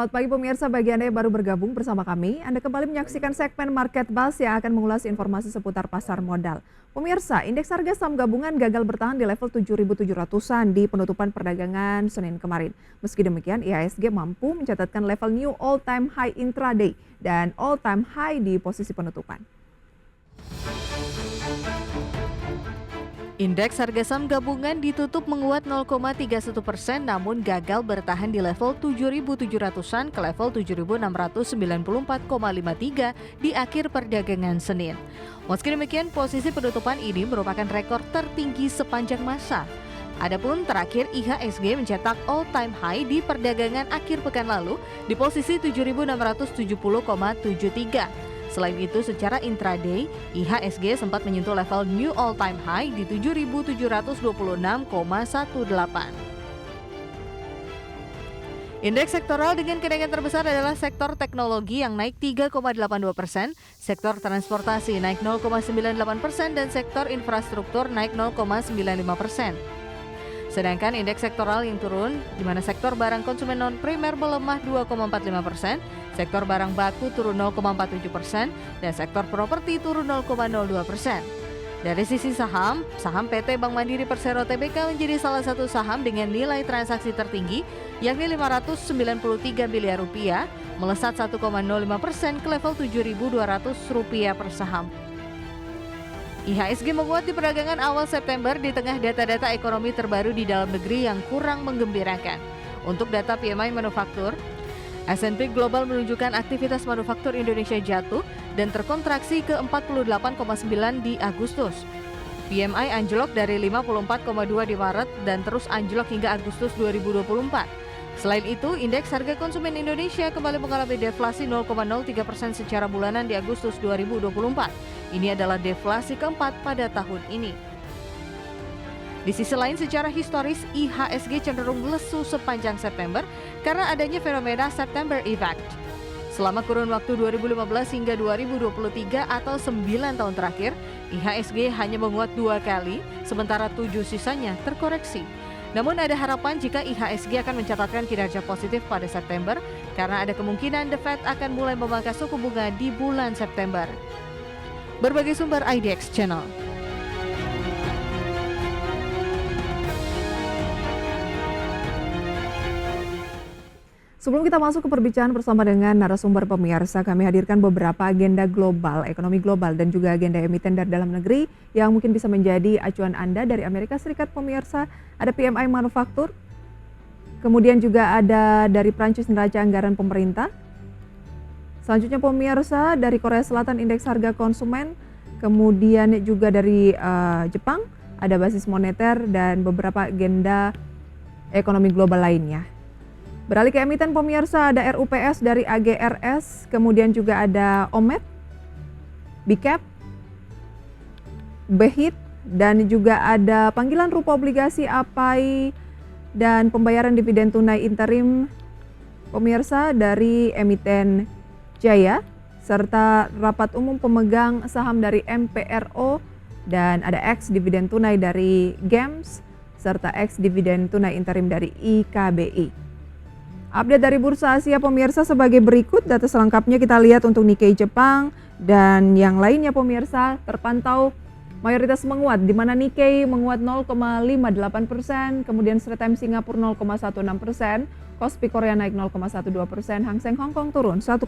Selamat pagi pemirsa, bagi Anda yang baru bergabung bersama kami, Anda kembali menyaksikan segmen Market Buzz yang akan mengulas informasi seputar pasar modal. Pemirsa, indeks harga saham gabungan gagal bertahan di level 7.700-an di penutupan perdagangan Senin kemarin. Meski demikian, IHSG mampu mencatatkan level new all-time high intraday dan all-time high di posisi penutupan. Indeks harga saham gabungan ditutup menguat 0,31% namun gagal bertahan di level 7.700-an ke level 7.694,53 di akhir perdagangan Senin. Meski demikian, posisi penutupan ini merupakan rekor tertinggi sepanjang masa. Adapun terakhir IHSG mencetak all-time high di perdagangan akhir pekan lalu di posisi 7.670,73. Selain itu, secara intraday, IHSG sempat menyentuh level new all-time high di 7.726,18. Indeks sektoral dengan kenaikan terbesar adalah sektor teknologi yang naik 3,82%, sektor transportasi naik 0,98%, dan sektor infrastruktur naik 0,95%. Sedangkan indeks sektoral yang turun, di mana sektor barang konsumen non-primer melemah 2,45%, sektor barang baku turun 0,47%, dan sektor properti turun 0,02%. Dari sisi saham PT Bank Mandiri Persero Tbk menjadi salah satu saham dengan nilai transaksi tertinggi, yakni Rp593 miliar, melesat 1,05% ke level Rp7.200 per saham. IHSG menguat di perdagangan awal September di tengah data-data ekonomi terbaru di dalam negeri yang kurang menggembirakan. Untuk data PMI manufaktur, S&P Global menunjukkan aktivitas manufaktur Indonesia jatuh dan terkontraksi ke 48,9 di Agustus. PMI anjlok dari 54,2 di Maret dan terus anjlok hingga Agustus 2024. Selain itu, indeks harga konsumen Indonesia kembali mengalami deflasi 0,03% secara bulanan di Agustus 2024. Ini adalah deflasi keempat pada tahun ini. Di sisi lain, secara historis, IHSG cenderung lesu sepanjang September karena adanya fenomena September Effect. Selama kurun waktu 2015 hingga 2023 atau 9 tahun terakhir, IHSG hanya menguat 2 kali, sementara 7 sisanya terkoreksi. Namun ada harapan jika IHSG akan mencatatkan kinerja positif pada September karena ada kemungkinan The Fed akan mulai memangkas suku bunga di bulan September. Berbagai sumber IDX Channel. Sebelum kita masuk ke perbincangan bersama dengan narasumber pemirsa, kami hadirkan beberapa agenda global, ekonomi global dan juga agenda emiten dari dalam negeri yang mungkin bisa menjadi acuan Anda. Dari Amerika Serikat pemirsa, ada PMI manufaktur, kemudian juga ada dari Prancis neraca anggaran pemerintah. Selanjutnya pemirsa, dari Korea Selatan indeks harga konsumen, kemudian juga dari Jepang ada basis moneter dan beberapa agenda ekonomi global lainnya. Beralih ke emiten pemirsa, ada RUPS dari AGRS, kemudian juga ada OMED, BCAP, BHIT, dan juga ada panggilan rupa obligasi APAI dan pembayaran dividen tunai interim pemirsa dari emiten Jaya, serta rapat umum pemegang saham dari MPRO, dan ada ex dividen tunai dari GEMS, serta ex dividen tunai interim dari IKBI. Update dari Bursa Asia pemirsa sebagai berikut, data selengkapnya kita lihat untuk Nikkei Jepang dan yang lainnya pemirsa terpantau mayoritas menguat, di mana Nikkei menguat 0,58%, kemudian Straits Times Singapura 0,16%, Kospi Korea naik 0,12%, Hang Seng Hong Kong turun 1,65%.